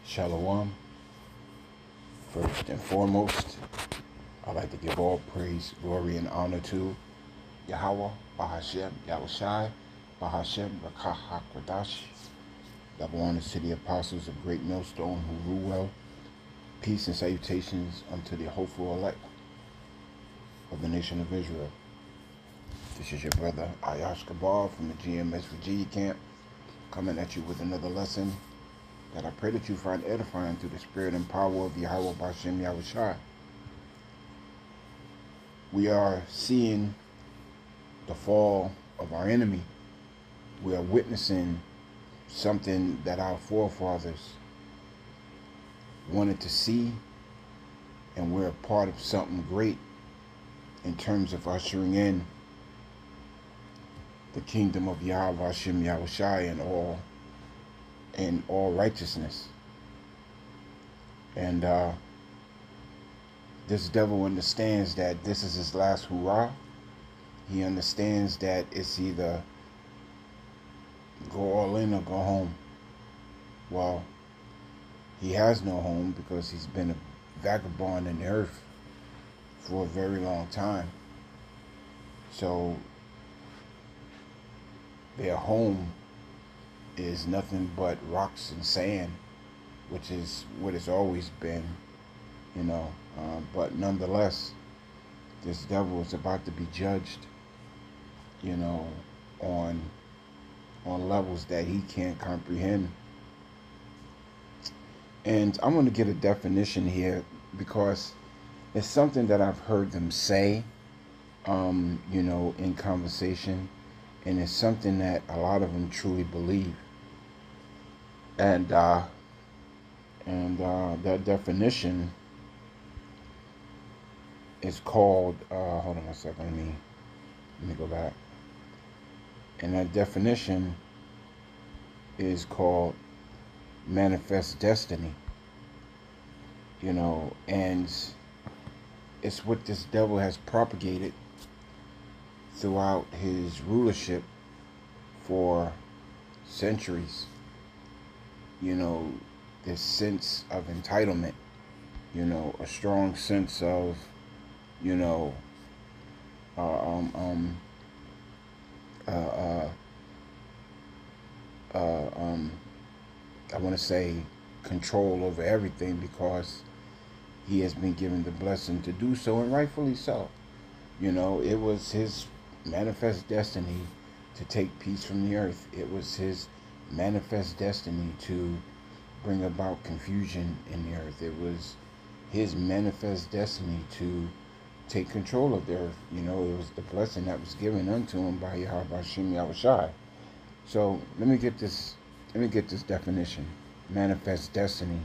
Shalom. First and foremost, I'd like to give all praise, glory, and honor to Yahweh, Bahashem, Yahushai, Bahashem, Rakah HaKodash, Level on the city apostles of Great Millstone who rule well. Peace and salutations unto the hopeful elect of the nation of Israel. This is your brother Ayash Kabar from the GMS Virginia camp, coming at you with another lesson that I pray that you find edifying through the spirit and power of Yahweh Bashem Yahushai. We are seeing the fall of our enemy. We are witnessing something that our forefathers wanted to see, and we're a part of something great in terms of ushering in the kingdom of Yahweh Hashem Yahushai and all righteousness. And this devil understands that this is his last hurrah. He understands that it's either go all in or go home. Well, he has no home because he's been a vagabond in the earth for a very long time. So their home is nothing but rocks and sand, which is what it's always been, but nonetheless, this devil is about to be judged, on levels that he can't comprehend. And I'm going to get a definition here because it's something that I've heard them say, in conversation, and it's something that a lot of them truly believe. And that definition is called. Hold on a second. Let me go back. And that definition is called manifest destiny. And it's what this devil has propagated throughout his rulership for centuries. This sense of entitlement, a strong sense of, I want to say control over everything because he has been given the blessing to do so, and rightfully so. It was his manifest destiny to take peace from the earth. It was his manifest destiny to bring about confusion in the earth. It was his manifest destiny to take control of the earth. It was the blessing that was given unto him by Yahweh Hashem Yahushai. So let me get this definition. Manifest destiny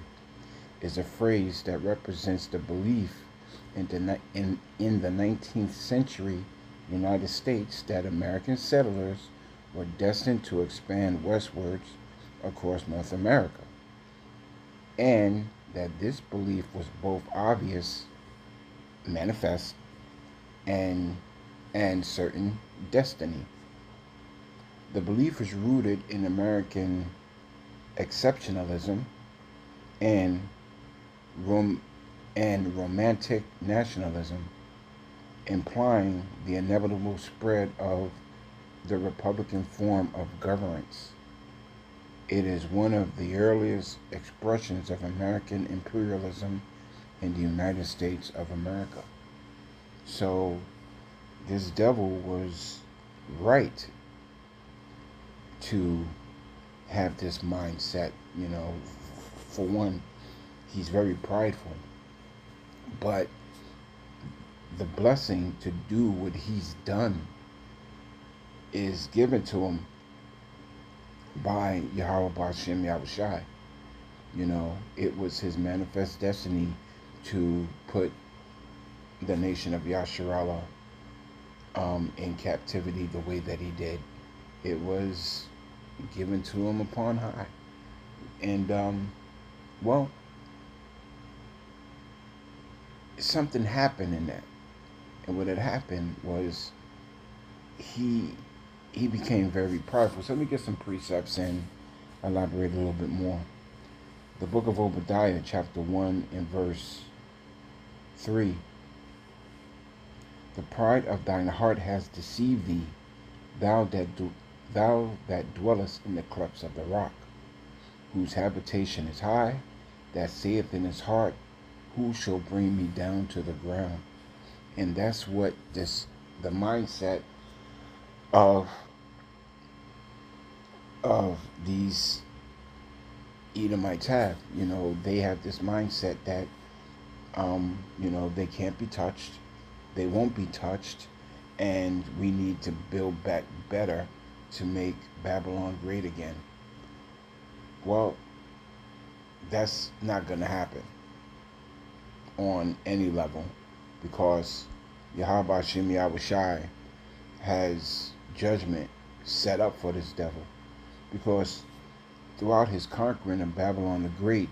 is a phrase that represents the belief in the 19th century United States that American settlers were destined to expand westwards across North America, and that this belief was both obvious, manifest, and certain destiny. The belief is rooted in American exceptionalism and romantic nationalism, implying the inevitable spread of the Republican form of governance. It is one of the earliest expressions of American imperialism in the United States of America. So this devil was right to have this mindset. For one, he's very prideful, but the blessing to do what he's done is given to him by Yahweh Bashem Yahushai. It was his manifest destiny to put the nation of Yasharallah in captivity the way that he did. It was given to him upon high. And, something happened in that. And what had happened was he became very prideful. So let me get some precepts in elaborate a little bit more. The book of Obadiah, chapter 1 and verse 3. The pride of thine heart has deceived thee, thou that dwellest in the clefts of the rock, whose habitation is high, that saith in his heart, who shall bring me down to the ground? And that's what the mindset of these Edomites have. They have this mindset that they can't be touched, they won't be touched, and we need to build back better to make Babylon great again. Well, that's not going to happen on any level, because Yahweh Shem Yahushai has judgment set up for this devil. Because throughout his conquering of Babylon the Great,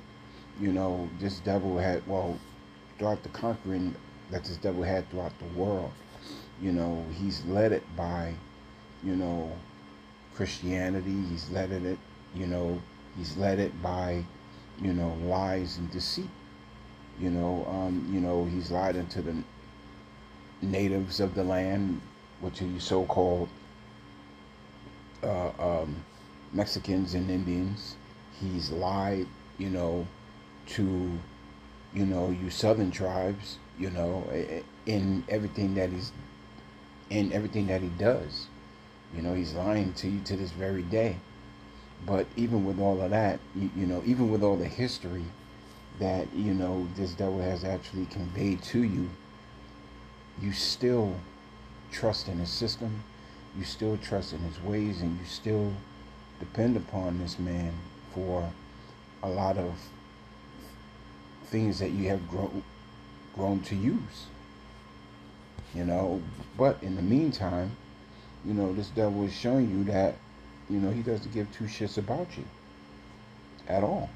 this devil had, throughout the conquering that this devil had throughout the world, he's led it by, Christianity. He's led it by, lies and deceit. He's lied into the natives of the land, which are you so-called Mexicans and Indians. He's lied, to, you Southern tribes, in everything that he does. He's lying to you to this very day. But even with all of that, even with all the history that, this devil has actually conveyed to you, you still trust in his system, you still trust in his ways, and you still depend upon this man for a lot of things that you have grown to use. But in the meantime, this devil is showing you that, he doesn't give two shits about you at all.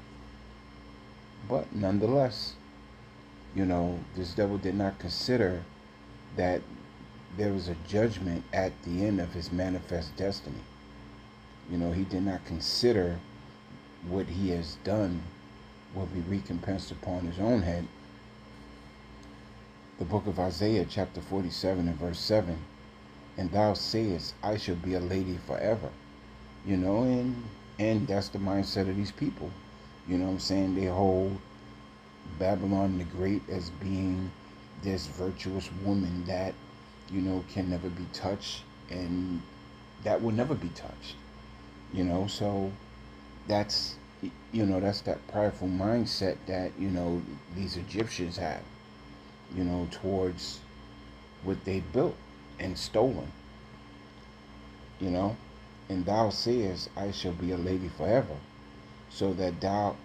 But nonetheless, this devil did not consider that there was a judgment at the end of his manifest destiny. He did not consider what he has done will be recompensed upon his own head. The book of Isaiah, chapter 47 and verse 7. And thou sayest, I shall be a lady forever. And that's the mindset of these people. They hold Babylon the Great as being this virtuous woman that, can never be touched, and that will never be touched. So that's that prideful mindset that, these Egyptians have, towards what they built and stolen. And thou sayest, I shall be a lady forever, so that thou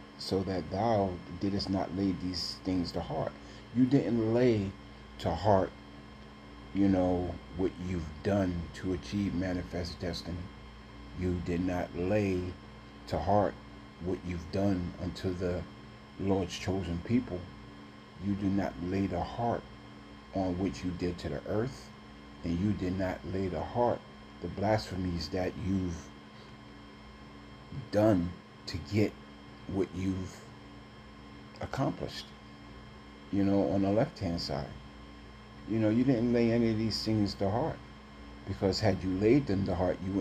didst not lay these things to heart. You didn't lay to heart, what you've done to achieve manifest destiny. You did not lay to heart what you've done unto the Lord's chosen people. You do not lay the heart on what you did to the earth, and you did not lay to heart the blasphemies that you've done to get what you've accomplished, on the left-hand side. You didn't lay any of these things to heart, because had you laid them to heart, you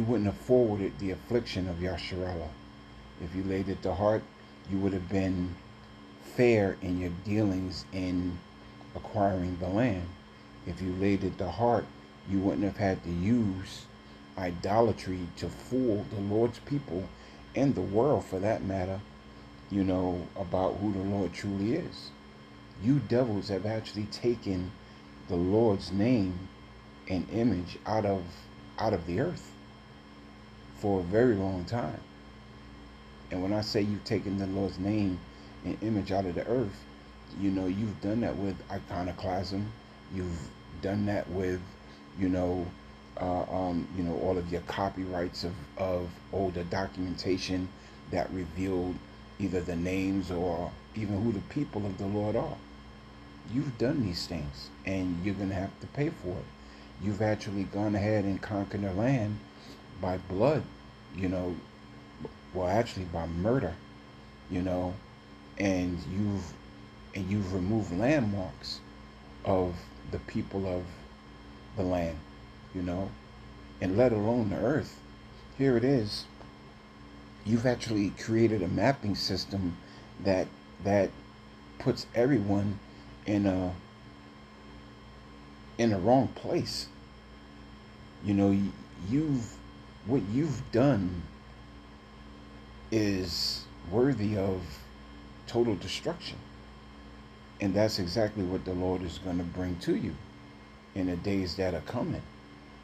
wouldn't have forwarded the affliction of Yasharallah. If you laid it to heart, you would have been fair in your dealings in acquiring the land. If you laid it to heart, you wouldn't have had to use idolatry to fool the Lord's people and the world, for that matter, about who the Lord truly is. You devils have actually taken the Lord's name and image out of the earth for a very long time. And when I say you've taken the Lord's name and image out of the earth, you've done that with iconoclasm. You've done that with, all of your copyrights of older documentation that revealed either the names or even who the people of the Lord are. You've done these things, and you're going to have to pay for it. You've actually gone ahead and conquered the land by blood, you know, well, actually by murder, you know, and you've removed landmarks of the people of the land, you know, and let alone the earth. Here it is. You've actually created a mapping system that that puts everyone in a wrong place. You know, you've what you've done is worthy of total destruction. And that's exactly what the Lord is going to bring to you in the days that are coming.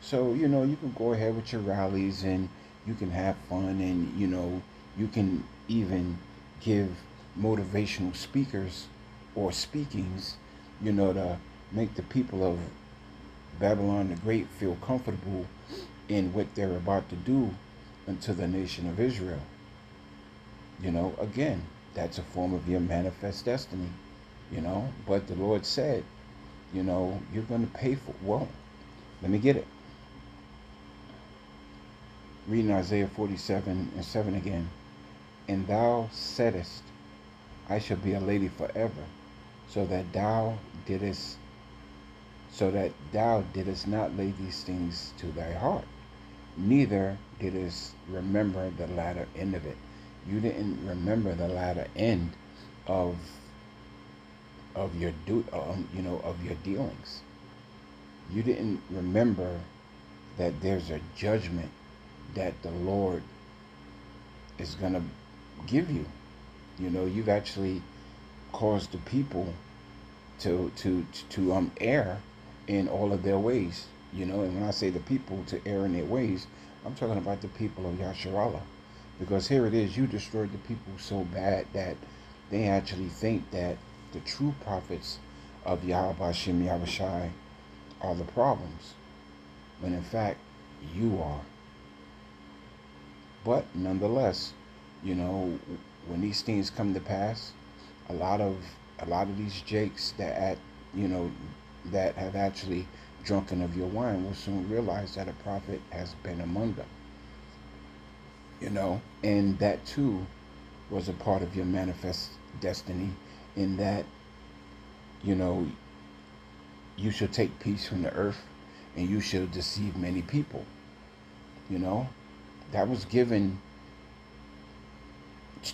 So, you know, you can go ahead with your rallies and you can have fun, and, you know, you can even give motivational speakers or speakings, you know, to make the people of Babylon the Great feel comfortable in what they're about to do unto the nation of Israel. You know, again, that's a form of your manifest destiny, you know. But the Lord said, you know, you're going to pay for, well, let me get it. Reading Isaiah 47 and 7 again. And thou saidest, I shall be a lady forever, so that thou didst not lay these things to thy heart, neither didst remember the latter end of it. You didn't remember the latter end of of your dealings. You didn't remember that there's a judgment that the Lord is gonna give you. You know, you've actually caused the people to err in all of their ways. You know, and when I say the people to err in their ways, I'm talking about the people of Yasharallah. Because here it is, you destroyed the people so bad that they actually think that the true prophets of Yahweh Hashem Yahushai are the problems, when in fact you are. But nonetheless, you know, when these things come to pass, a lot of these jakes you know, that have actually drunken of your wine will soon realize that a prophet has been among them. You know, and that too was a part of your manifest destiny, in that, you know, you shall take peace from the earth and you shall deceive many people. You know, that was given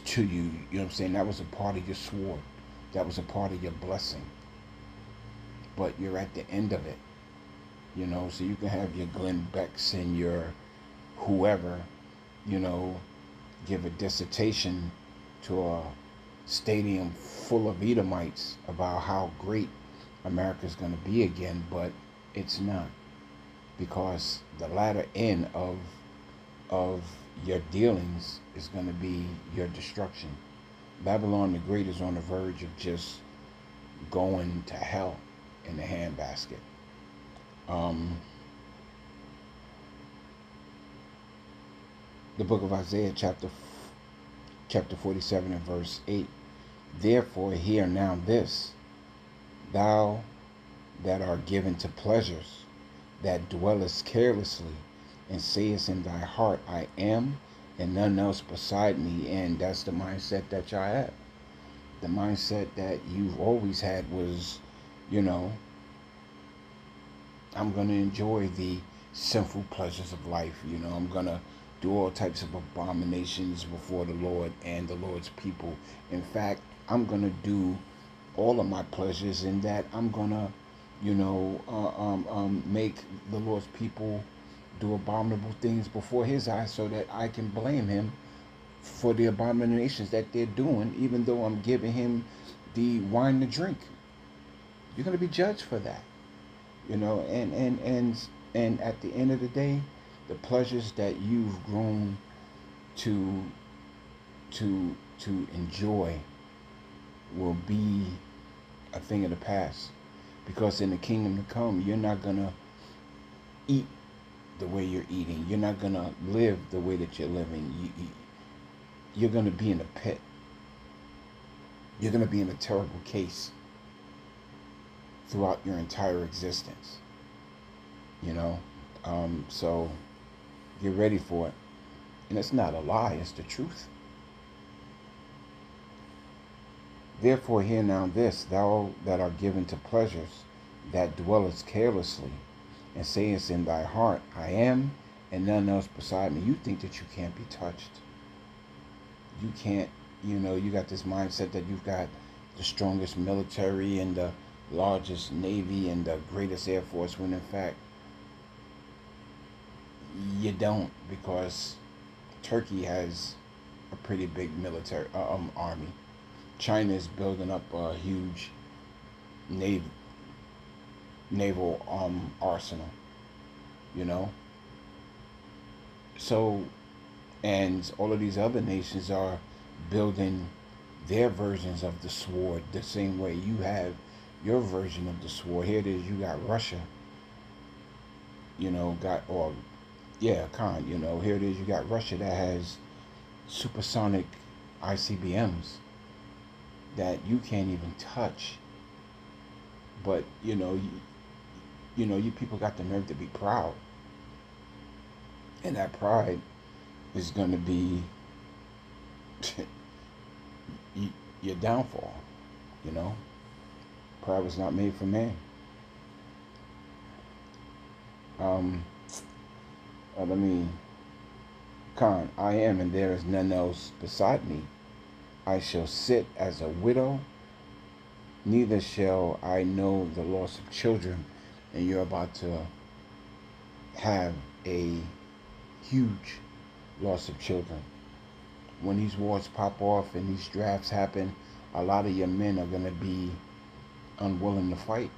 to you. You know what I'm saying? That was a part of your sword. That was a part of your blessing. But you're at the end of it. You know, so you can have your Glenn Becks and your whoever, you know, give a dissertation to a stadium full of Edomites about how great America's going to be again, but it's not, because the latter end of your dealings is going to be your destruction. Babylon the Great is on the verge of just going to hell in the handbasket. The book of Isaiah, chapter 47 and verse 8. Therefore hear now this, thou that art given to pleasures, that dwellest carelessly, and sayest in thy heart, I am, and none else beside me. And that's the mindset that y'all have. The mindset that you've always had was, you know, I'm going to enjoy the sinful pleasures of life. You know, I'm going to do all types of abominations before the Lord and the Lord's people. In fact, I'm going to do all of my pleasures, in that I'm going to, you know, make the Lord's people do abominable things before his eyes, so that I can blame him for the abominations that they're doing, even though I'm giving him the wine to drink. You're going to be judged for that. You know, and at the end of the day, the pleasures that you've grown to enjoy will be a thing of the past, because in the kingdom to come, you're not gonna eat the way you're eating. You're not gonna live the way that you're living. You're gonna be in a pit. You're gonna be in a terrible case throughout your entire existence. You know, so get ready for it. And it's not a lie, it's the truth. Therefore, hear now this, thou that art given to pleasures, that dwellest carelessly, and sayest in thy heart, I am, and none else beside me. You think that you can't be touched. You can't, you got this mindset that you've got the strongest military and the largest navy and the greatest air force, when in fact, you don't, because Turkey has a pretty big military army. China is building up a huge naval arsenal, you know. So, and all of these other nations are building their versions of the sword the same way you have your version of the sword. Here it is, you got Russia, here it is, you got Russia that has supersonic ICBMs that you can't even touch. But you people got the nerve to be proud, and that pride is going to be your downfall. You know, pride was not made for man. Let me. Khan, I am, and there is none else beside me. I shall sit as a widow, neither shall I know the loss of children. And you're about to have a huge loss of children. When these wars pop off and these drafts happen, a lot of your men are going to be unwilling to fight.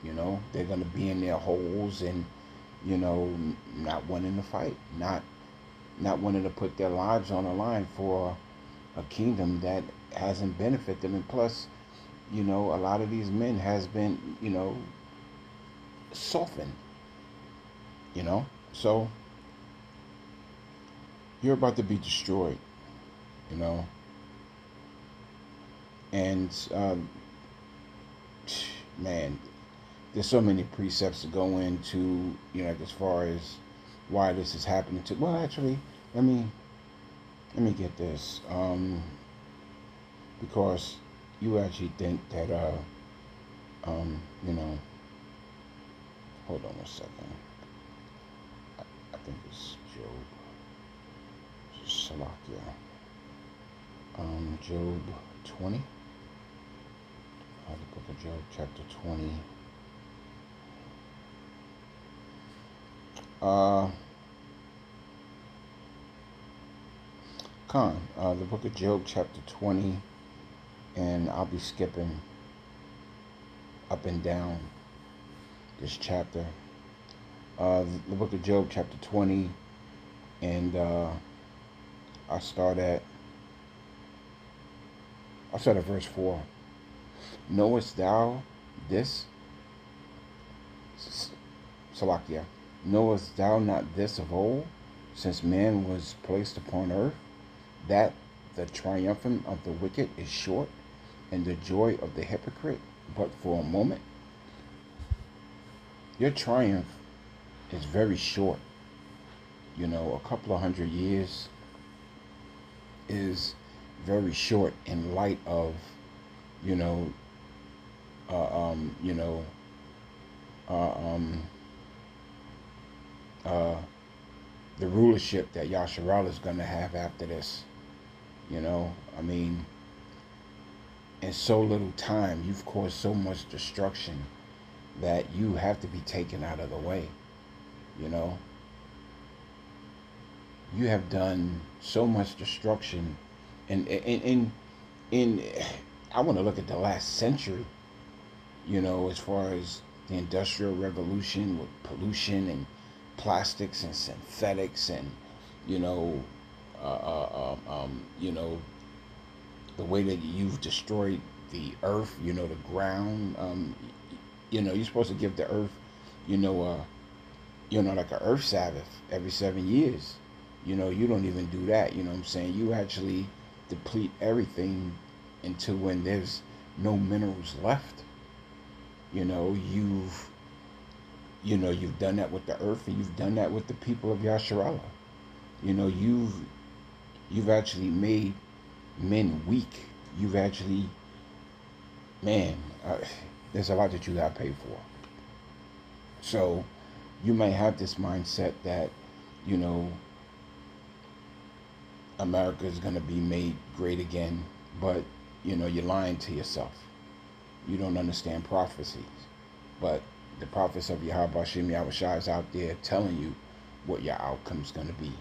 They're going to be in their holes and, not wanting to fight, not wanting to put their lives on the line for a kingdom that hasn't benefited them. And plus, a lot of these men has been, softened, so you're about to be destroyed, and man, there's so many precepts to go into, as far as why this is happening to. Well, actually, let me get this, because you actually think that, hold on 1 second. I think it's Job. Salakia. Job 20. The book of Job, chapter 20. The book of Job, chapter 20, and I'll be skipping up and down this chapter. The book of Job, chapter 20, and I'll start at verse 4. Knowest thou this? Salakia. Knowest thou not this of old, since man was placed upon earth, that the triumphum of the wicked is short, and the joy of the hypocrite but for a moment? Your triumph is very short. A couple of 100 years is very short in light of, the rulership that Yasharal is going to have after this. In so little time, you've caused so much destruction that you have to be taken out of the way. You have done so much destruction, and I want to look at the last century, as far as the Industrial Revolution with pollution and plastics and synthetics and, the way that you've destroyed the earth, the ground. You're supposed to give the earth, like a earth Sabbath every 7 years. You don't even do that. You know what I'm saying? You actually deplete everything until when there's no minerals left. You've done that with the earth, and you've done that with the people of Yasharallah. You know, you've actually made men weak. You've actually, man, there's a lot that you got to pay for. So you might have this mindset that, you know, America is going to be made great again, but, you know, you're lying to yourself. You don't understand prophecies. But the prophets of Yahweh Shem Yahushua is out there telling you what your outcome's going to be.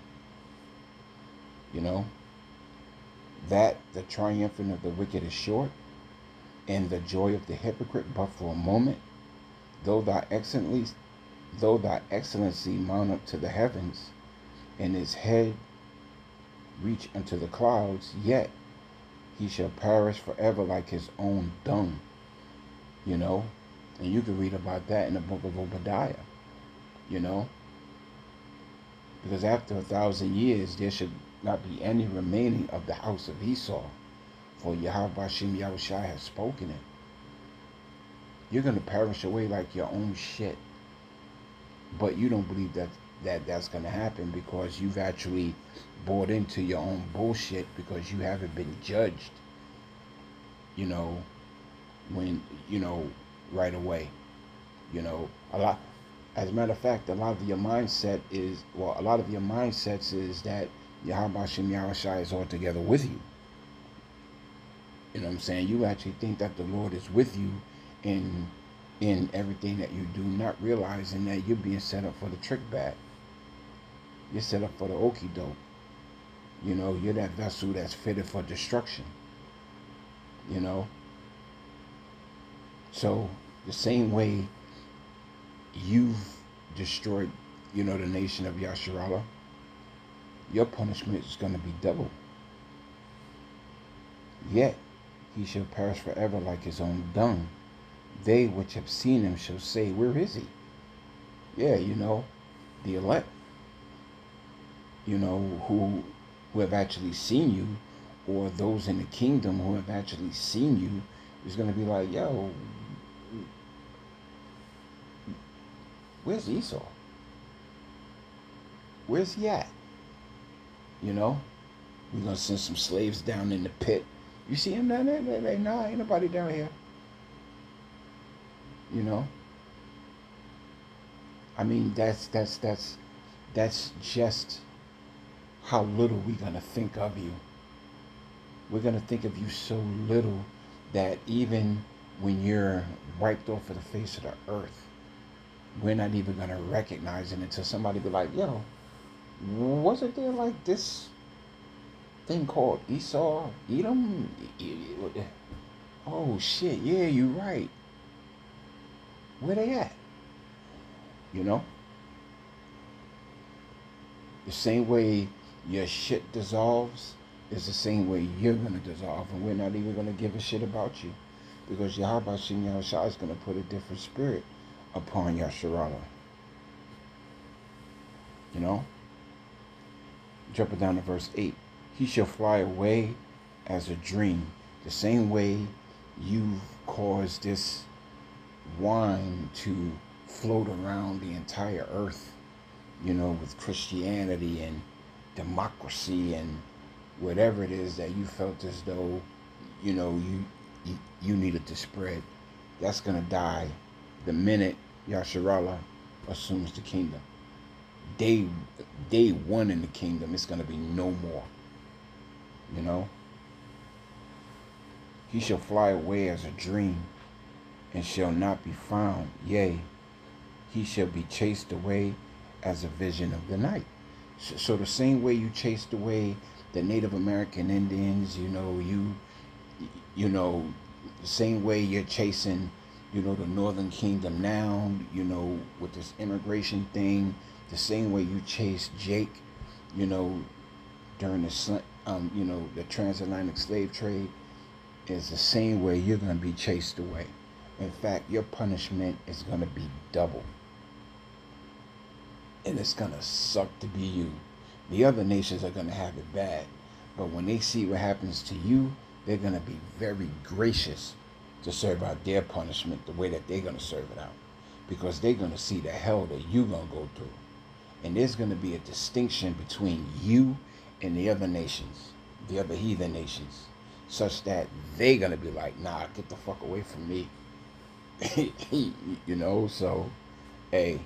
You know, that the triumphant of the wicked is short, and the joy of the hypocrite but for a moment. Though thy excellency, mount up to the heavens, and his head reach unto the clouds, yet he shall perish forever like his own dung. You know, and you can read about that in the book of Obadiah. You know, because after 1,000 years there should not be any remaining of the house of Esau, for Yahweh Shem Yahushua has spoken it. You're going to perish away like your own shit. But you don't believe that's going to happen because you've actually bought into your own bullshit because you haven't been judged, you know, when, you know, right away. You know, as a matter of fact, a lot of your mindsets is that Yahweh Shem Yahushua is altogether with you. You know what I'm saying? You actually think that the Lord is with you in everything that you do, not realizing that you're being set up for the trick bag. You're set up for the okie doke. You know, you're that vessel that's fitted for destruction. You know? So, the same way you've destroyed, you know, the nation of Yasharallah, your punishment is going to be double. Yet, he shall perish forever like his own dung. They which have seen him shall say, where is he? Yeah, you know, the elect, you know, who have actually seen you, or those in the kingdom who have actually seen you, is going to be like, yo, where's Esau? Where's he at? You know, we're going to send some slaves down in the pit. You see him down there? They're like, nah, ain't nobody down here. You know, I mean, that's just how little we're gonna think of you. We're gonna think of you so little that even when you're wiped off of the face of the earth, we're not even gonna recognize it until somebody be like, yo, wasn't there like this thing called Esau, Edom? Oh shit, yeah, you're right. Where they at? You know? The same way your shit dissolves is the same way you're going to dissolve. And we're not even going to give a shit about you. Because Yahweh Shem Yahushua is going to put a different spirit upon Yasharallah. You know? Jumping down to verse 8. He shall fly away as a dream. The same way you've caused this wine to float around the entire earth, you know, with Christianity and democracy and whatever it is that you felt as though, you know, you needed to spread. That's gonna die the minute Yasharallah assumes the kingdom. Day one in the kingdom, it's gonna be no more. You know? He shall fly away as a dream, and shall not be found. Yea, he shall be chased away as a vision of the night. So the same way you chased away the Native American Indians, you know, the same way you're chasing, you know, the Northern Kingdom now, you know, with this immigration thing, the same way you chased Jake, you know, during the, you know, the transatlantic slave trade, is the same way you're going to be chased away. In fact, your punishment is going to be double. And it's going to suck to be you. The other nations are going to have it bad. But when they see what happens to you, they're going to be very gracious to serve out their punishment the way that they're going to serve it out. Because they're going to see the hell that you're going to go through. And there's going to be a distinction between you and the other nations, the other heathen nations, such that they're going to be like, nah, get the fuck away from me. You know, so, hey,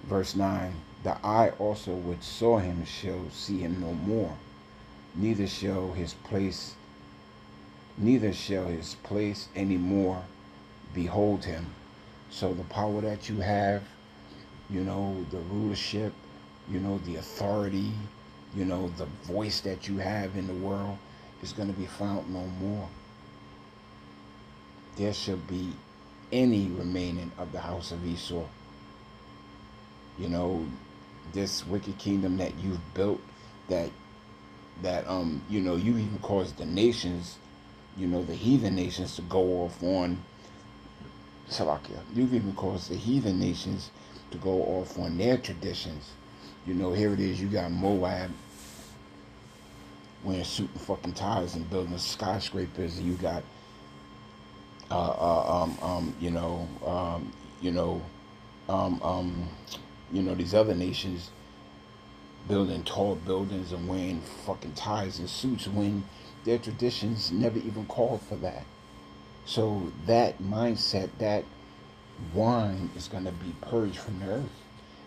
verse 9, the eye also which saw him shall see him no more, neither shall his place any more behold him. So the power that you have, you know, the rulership, you know, the authority, you know, the voice that you have in the world is going to be found no more. There shall be any remaining of the house of Esau. You know, this wicked kingdom that you've built, that you know, you even caused the nations, you know, the heathen nations to go off on Salakia. You've even caused the heathen nations to go off on their traditions. You know, here it is, you got Moab wearing suit and fucking ties and building skyscrapers, and you got you know, you know, these other nations building tall buildings and wearing fucking ties and suits when their traditions never even called for that. So that mindset, that wine is going to be purged from the earth.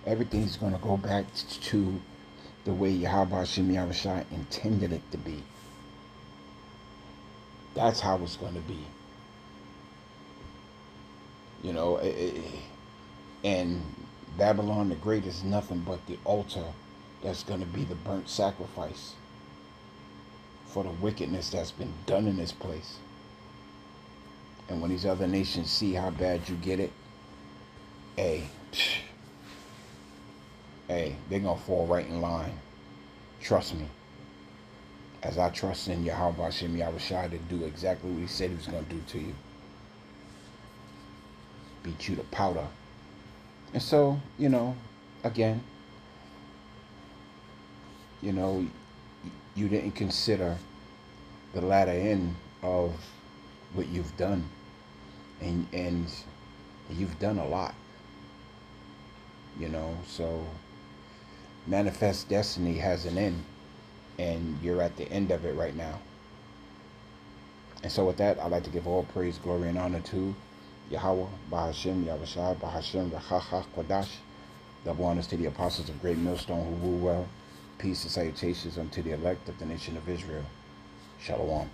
Everything's going to go back to the way Yahweh Hashem Yahushua intended it to be. That's how it's going to be. You know, and Babylon the Great is nothing but the altar that's going to be the burnt sacrifice for the wickedness that's been done in this place. And when these other nations see how bad you get it, hey, they're going to fall right in line. Trust me. As I trust in Yahweh Hashem Yahushua to do exactly what he said he was going to do to you. Beat you to powder. And so, you know, again, you know, you didn't consider the latter end of what you've done. And you've done a lot. You know, so manifest destiny has an end. And you're at the end of it right now. And so with that, I'd like to give all praise, glory, and honor to Yahweh, Bahashem, Yahushua, Bahashem, Rachacha, Kodash. Double honors to the apostles of Great Millstone who rule well. Peace and salutations unto the elect of the nation of Israel. Shalom.